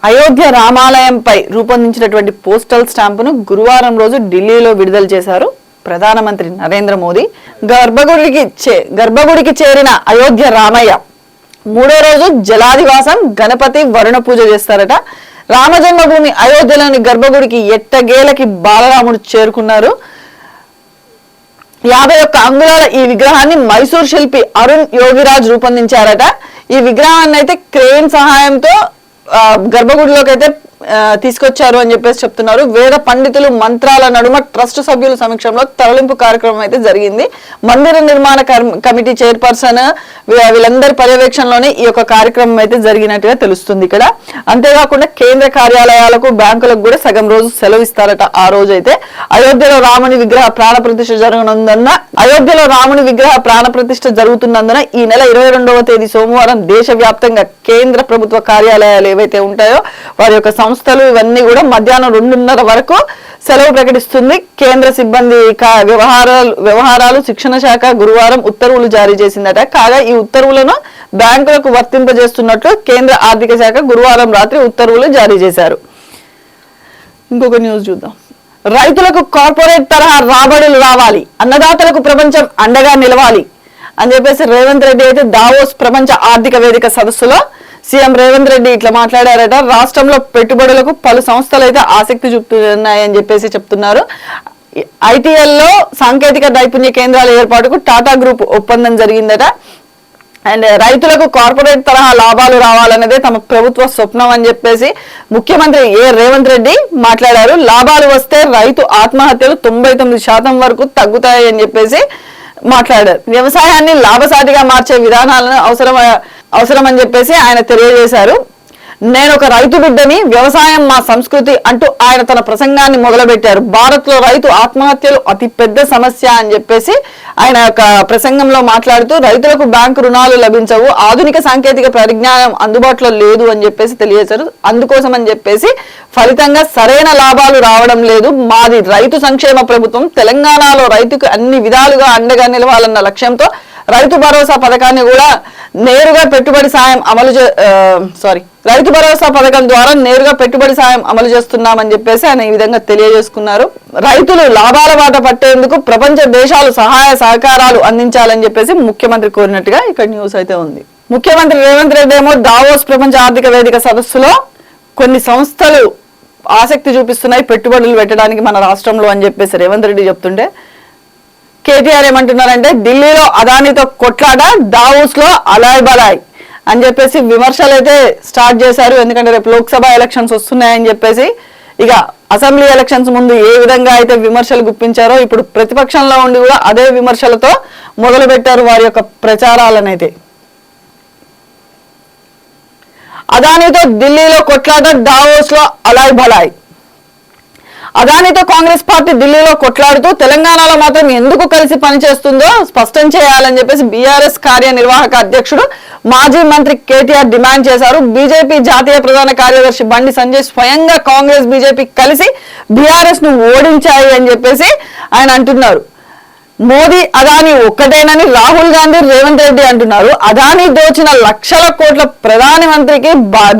Ayodhya రామాలయంపై రూపొందించినటువంటి postal స్టాంపును గురువారం రోజు ఢిల్లీలో విడుదల చేశారు ప్రధానమంత్రి నరేంద్ర మోదీ. గర్భగుడికి చేరిన అయోధ్య రామయ్య మూడో రోజు జలాదివాసం, గణపతి వరుణ పూజ చేస్తారట. రామజన్మభూమి అయోధ్యలోని గర్భగుడికి ఎట్టగేలకి బాలరాముడు చేరుకున్నారు. 51 అంగుళాల ఈ విగ్రహాన్ని మైసూర్ శిల్పి అరుణ్ యోగిరాజ్ రూపొందించారట. ఈ విగ్రహాన్ని అయితే క్రేన్ సహాయంతో గర్భగుడిలోకి అయితే తీసుకొచ్చారు అని చెప్పేసి చెప్తున్నారు. వేద పండితులు మంత్రాల నడుమ ట్రస్ట్ సభ్యుల సమక్షంలో తరలింపు కార్యక్రమం అయితే జరిగింది. మందిర నిర్మాణ కమిటీ చైర్పర్సన్ వీళ్ళందరి పర్యవేక్షణలోనే ఈ యొక్క కార్యక్రమం అయితే జరిగినట్టుగా తెలుస్తుంది ఇక్కడ. అంతేకాకుండా కేంద్ర కార్యాలయాలకు, బ్యాంకులకు కూడా సగం రోజు సెలవు ఇస్తారట. ఆ రోజు అయితే అయోధ్యలో రాముని విగ్రహ ప్రాణ ప్రతిష్ఠ జరుగుతున్నందున ఈ నెల 22వ తేదీ సోమవారం దేశవ్యాప్తంగా కేంద్ర ప్రభుత్వ కార్యాలయాలు ఏవైతే ఉంటాయో వారి యొక్క సంస్థలు ఇవన్నీ కూడా మధ్యాహ్నం 2:30 వరకు సెలవు ప్రకటిస్తుంది. కేంద్ర సిబ్బంది వ్యవహారాలు శిక్షణ శాఖ గురువారం ఉత్తర్వులు జారీ చేసిందట. కాగా ఈ ఉత్తర్వులను బ్యాంకులకు వర్తింపజేస్తున్నట్లు కేంద్ర ఆర్థిక శాఖ గురువారం రాత్రి ఉత్తర్వులు జారీ చేశారు. ఇంకొక న్యూస్ చూద్దాం. రైతులకు కార్పొరేట్ తరహా రాబడులు రావాలి, అన్నదాతలకు ప్రపంచం అండగా నిలవాలి అని చెప్పేసి రేవంత్ రెడ్డి అయితే దావోస్ ప్రపంచ ఆర్థిక వేదిక సదస్సులో సీఎం రేవంత్ రెడ్డి ఇట్లా మాట్లాడారట. రాష్ట్రంలో పెట్టుబడులకు పలు సంస్థలు అయితే ఆసక్తి చూపుతున్నాయని చెప్పేసి చెప్తున్నారు. ఐటీఎల్లో సాంకేతిక నైపుణ్య కేంద్రాల ఏర్పాటుకు టాటా గ్రూప్ ఒప్పందం జరిగిందట. అండ్ రైతులకు కార్పొరేట్ తరహా లాభాలు రావాలన్నదే తమ ప్రభుత్వ స్వప్నం అని చెప్పేసి ముఖ్యమంత్రి రేవంత్ రెడ్డి మాట్లాడారు. లాభాలు వస్తే రైతు ఆత్మహత్యలు 99% వరకు తగ్గుతాయి అని చెప్పేసి మాట్లాడారు. వ్యవసాయాన్ని లాభసాటిగా మార్చే విధానాలను అవసరం అని చెప్పేసి ఆయన తెలియజేశారు. నేను ఒక రైతు బిడ్డని, వ్యవసాయం మా సంస్కృతి అంటూ ఆయన తన ప్రసంగాన్ని మొదలుపెట్టారు. భారత్ లో రైతు ఆత్మహత్యలు అతి పెద్ద సమస్య అని చెప్పేసి ఆయన యొక్క ప్రసంగంలో మాట్లాడుతూ రైతులకు బ్యాంకు రుణాలు లభించవు, ఆధునిక సాంకేతిక పరిజ్ఞానం అందుబాటులో లేదు అని చెప్పేసి తెలియజేశారు. అందుకోసం అని చెప్పేసి ఫలితంగా సరైన లాభాలు రావడం లేదు. మాది రైతు సంక్షేమ ప్రభుత్వం. తెలంగాణలో రైతుకు అన్ని విధాలుగా అండగా నిలవాలన్న లక్ష్యంతో రైతు భరోసా పథకాన్ని కూడా నేరుగా పెట్టుబడి సాయం రైతు భరోసా పథకం ద్వారా నేరుగా పెట్టుబడి సాయం అమలు చేస్తున్నామని చెప్పేసి ఆయన ఈ విధంగా తెలియజేసుకున్నారు. రైతులు లాభాల బాట పట్టేందుకు ప్రపంచ దేశాలు సహాయ సహకారాలు అందించాలని చెప్పేసి ముఖ్యమంత్రి కోరినట్టుగా ఇక్కడ న్యూస్ అయితే ఉంది. ముఖ్యమంత్రి రేవంత్ రెడ్డి ఏమో దావోస్ ప్రపంచ ఆర్థిక వేదిక సదస్సులో కొన్ని సంస్థలు ఆసక్తి చూపిస్తున్నాయి పెట్టుబడులు పెట్టడానికి మన రాష్ట్రంలో అని చెప్పేసి రేవంత్ రెడ్డి చెప్తుంటే కేటీఆర్ ఏమంటున్నారంటే ఢిల్లీలో అదానితో కొట్లాట, దావోస్ లో అలాయ్ బలాయ్ అని చెప్పేసి విమర్శలు అయితే స్టార్ట్ చేశారు. ఎందుకంటే రేపు లోక్సభ ఎలక్షన్స్ వస్తున్నాయని చెప్పేసి ఇక అసెంబ్లీ ఎలక్షన్స్ ముందు ఏ విధంగా అయితే విమర్శలు గుప్పించారో ఇప్పుడు ప్రతిపక్షంలో ఉండి కూడా అదే విమర్శలతో మొదలు పెట్టారు వారి యొక్క ప్రచారాలనైతే. అదానితో ఢిల్లీలో కొట్లాట, దావోస్ లో అలాయ్ బలాయ్. అదానితో కాంగ్రెస్ పార్టీ ఢిల్లీలో కొట్లాడుతూ తెలంగాణలో మాత్రం ఎందుకు కలిసి పనిచేస్తుందో స్పష్టం చేయాలని చెప్పేసి బీఆర్ఎస్ కార్యనిర్వాహక అధ్యక్షుడు మాజీ మంత్రి కేటీఆర్ డిమాండ్ చేశారు. బీజేపీ జాతీయ ప్రధాన కార్యదర్శి బండి సంజయ్ స్వయంగా కాంగ్రెస్ బీజేపీ కలిసి బీఆర్ఎస్ ను ఓడించాయి అని చెప్పేసి ఆయన అంటున్నారు. మోదీ అదాని ఒక్కటేనని రాహుల్ గాంధీ, రేవంత్ రెడ్డి అంటున్నారు. అదాని దోచిన లక్షల కోట్ల ప్రధాని మంత్రికి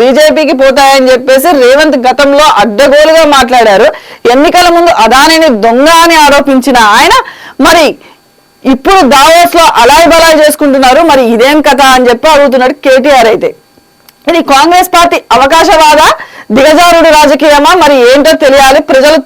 బీజేపీకి పోతాయని చెప్పేసి రేవంత్ గతంలో అడ్డగోలుగా మాట్లాడారు. ఎన్నికల ముందు అదానిని దొంగ అని ఆరోపించిన ఆయన మరి ఇప్పుడు దావోస్ లో అలాయ్ బలాయ్ చేసుకుంటున్నారు. మరి ఇదేం కథ అని చెప్పి అడుగుతున్నాడు కేటీఆర్. అయితే ఇది కాంగ్రెస్ పార్టీ అవకాశవాద దిగజారుడు రాజకీయమా మరి ఏంటో తెలియాలి, ప్రజలు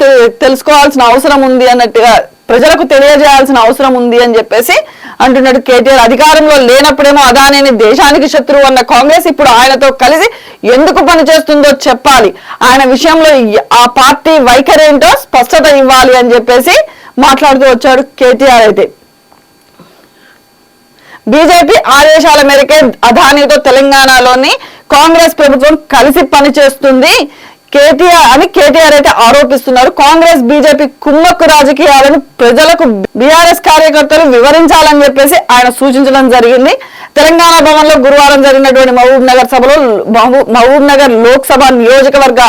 తెలుసుకోవాల్సిన అవసరం ఉంది అన్నట్టుగా, ప్రజలకు తెలియజేయాల్సిన అవసరం ఉంది అని చెప్పేసి అంటున్నాడు కేటీఆర్. అధికారంలో లేనప్పుడేమో అదానిని దేశానికి శత్రువు అన్న కాంగ్రెస్ ఇప్పుడు ఆయనతో కలిసి ఎందుకు పనిచేస్తుందో చెప్పాలి, ఆయన విషయంలో ఆ పార్టీ వైఖరి ఏంటో స్పష్టత ఇవ్వాలి అని చెప్పేసి మాట్లాడుతూ వచ్చాడు కేటీఆర్. అయితే బీజేపీ ఆదేశాల మేరకే అదానితో తెలంగాణలోని కాంగ్రెస్ ప్రభుత్వం కలిసి పనిచేస్తుంది కేటీఆర్ అయితే ఆరోపిస్తున్నారు. కాంగ్రెస్ బీజేపీ కుమ్మక్కు రాజకీయాలను ప్రజలకు బీఆర్ఎస్ కార్యకర్తలు వివరించాలని చెప్పేసి ఆయన సూచించడం జరిగింది. తెలంగాణ భవన్ లో గురువారం జరిగినటువంటి మహబూబ్ నగర్ లోక్సభ నియోజకవర్గ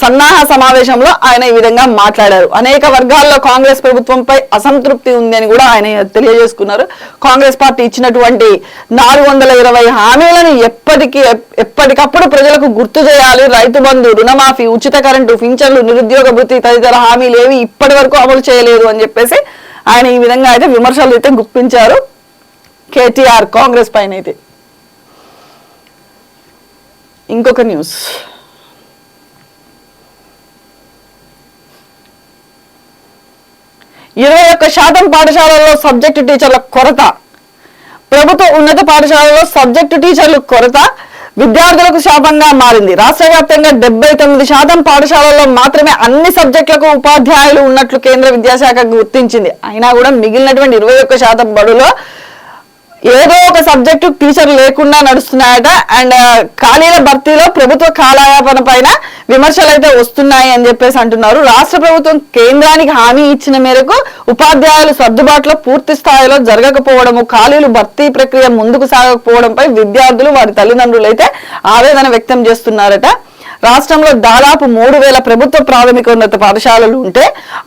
సన్నాహ సమావేశంలో ఆయన ఈ విధంగా మాట్లాడారు. అనేక వర్గాల్లో కాంగ్రెస్ ప్రభుత్వంపై అసంతృప్తి ఉంది అని కూడా ఆయన తెలియజేసుకున్నారు. కాంగ్రెస్ పార్టీ ఇచ్చినటువంటి 420 హామీలను ఎప్పటికప్పుడు ప్రజలకు గుర్తు చేయాలి. రైతు బంధు, రుణమాఫీ, ఉచిత కరెంటు, పింఛన్లు, నిరుద్యోగ భృతి తదితర హామీలు ఏవి ఇప్పటి వరకు అమలు చేయలేదు అని చెప్పేసి ఆయన ఈ విధంగా అయితే విమర్శలు అయితే గుప్పించారు కేటీఆర్ కాంగ్రెస్ పైన. అయితే ఇంకొక న్యూస్, ఇరవై 21% పాఠశాలల్లో సబ్జెక్టు టీచర్ల కొరత. ప్రభుత్వ ఉన్నత పాఠశాలలో సబ్జెక్టు టీచర్ల కొరత విద్యార్థులకు శాపంగా మారింది. రాష్ట్ర వ్యాప్తంగా 79% పాఠశాలల్లో మాత్రమే అన్ని సబ్జెక్టులకు ఉపాధ్యాయులు ఉన్నట్లు కేంద్ర విద్యాశాఖ గుర్తించింది. అయినా కూడా మిగిలినటువంటి 21% బడులో ఏదో ఒక సబ్జెక్టు టీచర్ లేకుండా నడుస్తున్నాయట. అండ్ ఖాళీల భర్తీలో ప్రభుత్వ కాలయాపన పైన విమర్శలు అయితే వస్తున్నాయి అని చెప్పేసి అంటున్నారు. రాష్ట్ర ప్రభుత్వం కేంద్రానికి హామీ ఇచ్చిన మేరకు ఉపాధ్యాయులు సర్దుబాటులో పూర్తి స్థాయిలో జరగకపోవడము, ఖాళీలు భర్తీ ప్రక్రియ ముందుకు సాగకపోవడంపై విద్యార్థులు వారి తల్లిదండ్రులు అయితే ఆవేదన వ్యక్తం చేస్తున్నారట. రాష్ట్రంలో దాదాపు 3000 ప్రభుత్వ ప్రాథమికోన్నత పాఠశాలలు ఉంటే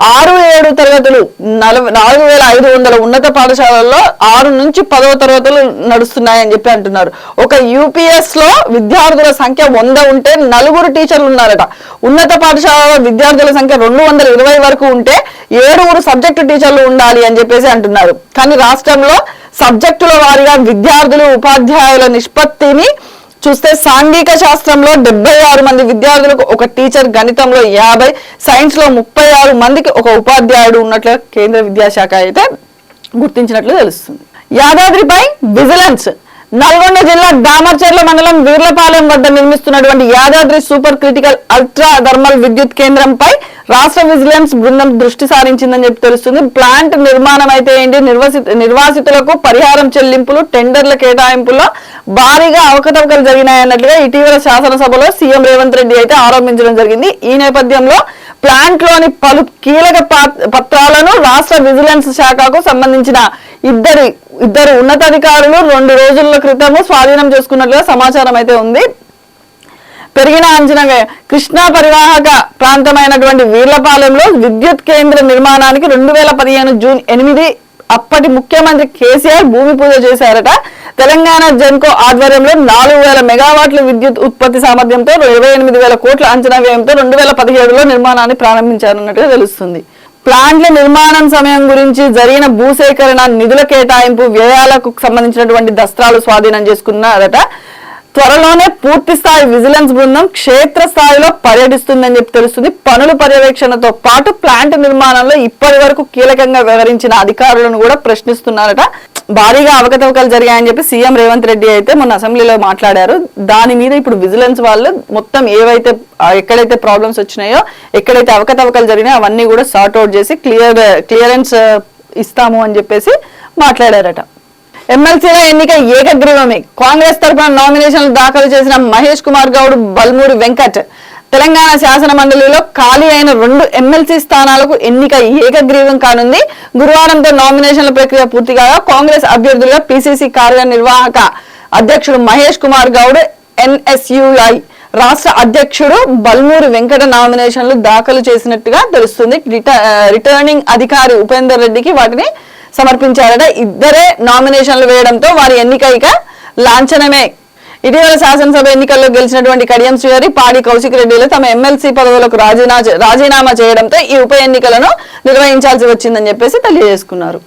6-7 తరగతులు 4500 ఉన్నత పాఠశాలల్లో 6 నుంచి 10వ తరగతులు నడుస్తున్నాయని చెప్పి అంటున్నారు. ఒక యూపీఎస్ లో విద్యార్థుల సంఖ్య 100 ఉంటే 4 టీచర్లు ఉన్నారట. ఉన్నత పాఠశాలలో విద్యార్థుల సంఖ్య 220 వరకు ఉంటే 7 సబ్జెక్టు టీచర్లు ఉండాలి అని చెప్పేసి అంటున్నారు. కానీ రాష్ట్రంలో సబ్జెక్టుల వారీగా విద్యార్థులు ఉపాధ్యాయుల నిష్పత్తిని చూస్తే సాంఘిక శాస్త్రంలో 76 మంది విద్యార్థులకు ఒక టీచర్, గణితంలో 50, సైన్స్ లో 36 మందికి ఒక ఉపాధ్యాయుడు ఉన్నట్లు కేంద్ర విద్యాశాఖ అయితే గుర్తించినట్లు తెలుస్తుంది. యాదాద్రిపై విజిలెన్స్. నల్గొండ జిల్లా దామర్చర్ల మండలం వీర్లపాలెం వద్ద నిర్మిస్తున్నటువంటి Yadadri super critical ultra thermal విద్యుత్ కేంద్రంపై రాష్ట్ర విజిలెన్స్ బృందం దృష్టి సారించిందని చెప్పి తెలుస్తుంది. ప్లాంట్ నిర్మాణం అయితే ఏంటి, నిర్వాసితులకు పరిహారం చెల్లింపులు, టెండర్ల కేటాయింపుల్లో భారీగా అవకతవకలు జరిగినాయన్నట్లుగా ఇటీవల శాసనసభలో సీఎం రేవంత్ రెడ్డి అయితే ఆరోపించడం జరిగింది. ఈ నేపథ్యంలో ప్లాంట్ లోని పలు కీలక పత్రాలను రాష్ట్ర విజిలెన్స్ శాఖకు సంబంధించిన ఇద్దరు ఉన్నతాధికారులు 2 రోజుల క్రితము స్వాధీనం చేసుకున్నట్లుగా సమాచారం అయితే ఉంది. పెరిగిన అంచనా కృష్ణా పరివాహక ప్రాంతమైనటువంటి వీర్లపాలెంలో విద్యుత్ కేంద్ర నిర్మాణానికి 2015 జూన్ 8 అప్పటి ముఖ్యమంత్రి కేసీఆర్ భూమి పూజ చేశారట. తెలంగాణ జెన్కో ఆధ్వర్యంలో 4000 మెగావాట్ల విద్యుత్ ఉత్పత్తి సామర్థ్యంతో 28,000 కోట్ల అంచనా వ్యయంతో 2017లో నిర్మాణాన్ని ప్రారంభించారన్నట్టుగా తెలుస్తుంది. ప్లాంట్ల నిర్మాణం సమయం గురించి జరిగిన భూసేకరణ, నిధుల కేటాయింపు, వ్యయాలకు సంబంధించినటువంటి దస్త్రాలు స్వాధీనం చేసుకున్నారట. త్వరలోనే పూర్తి స్థాయి విజిలెన్స్ బృందం క్షేత్ర స్థాయిలో పర్యటిస్తుందని చెప్పి తెలుస్తుంది. పనుల పర్యవేక్షణతో పాటు ప్లాంట్ నిర్మాణంలో ఇప్పటి వరకు కీలకంగా వ్యవహరించిన అధికారులను కూడా ప్రశ్నిస్తున్నారట. భారీగా అవకతవకలు జరిగాయని చెప్పి సీఎం రేవంత్ రెడ్డి అయితే మొన్న అసెంబ్లీలో మాట్లాడారు. దాని మీద ఇప్పుడు విజిలెన్స్ వాళ్ళు మొత్తం ఎక్కడైతే ప్రాబ్లమ్స్ వచ్చినాయో, ఎక్కడైతే అవకతవకలు జరిగినాయో అవన్నీ కూడా సార్ట్ అవుట్ చేసి క్లియరెన్స్ ఇస్తాము అని చెప్పేసి మాట్లాడారట. ఎమ్మెల్సీల ఎన్నిక ఏకగ్రీవమే. కాంగ్రెస్ తరఫున నామినేషన్లు దాఖలు చేసిన మహేష్ కుమార్ గౌడ్, బల్మూరి వెంకట్ తెలంగాణ శాసన మండలిలో ఖాళీ అయిన 2 ఎమ్మెల్సీ స్థానాలకు ఎన్నిక ఏకగ్రీవం కానుంది. గురువారంతో నామినేషన్ల ప్రక్రియ పూర్తి కాగా కాంగ్రెస్ అభ్యర్థులుగా పిసిసి కార్యనిర్వాహక అధ్యక్షుడు మహేష్ కుమార్ గౌడ్, ఎన్ఎస్యుఐ రాష్ట్ర అధ్యక్షుడు బల్మూరి వెంకట నామినేషన్లు దాఖలు చేసినట్టుగా తెలుస్తుంది. రిటర్నింగ్ అధికారి ఉపేందర్ రెడ్డికి వాటిని సమర్పించారట. ఇద్దరే నామినేషన్లు వేయడంతో వారి ఎన్నిక ఇక లాంఛనమే. ఇటీవల శాసనసభ ఎన్నికల్లో గెలిచినటువంటి కడియం శ్రీహరి, పాడి కౌశిక్ రెడ్డిలు తమ ఎమ్మెల్సీ పదవులకు రాజీనామా చేయడంతో ఈ ఉప ఎన్నికలను నిర్వహించాల్సి వచ్చిందని చెప్పేసి తెలియజేసుకున్నారు.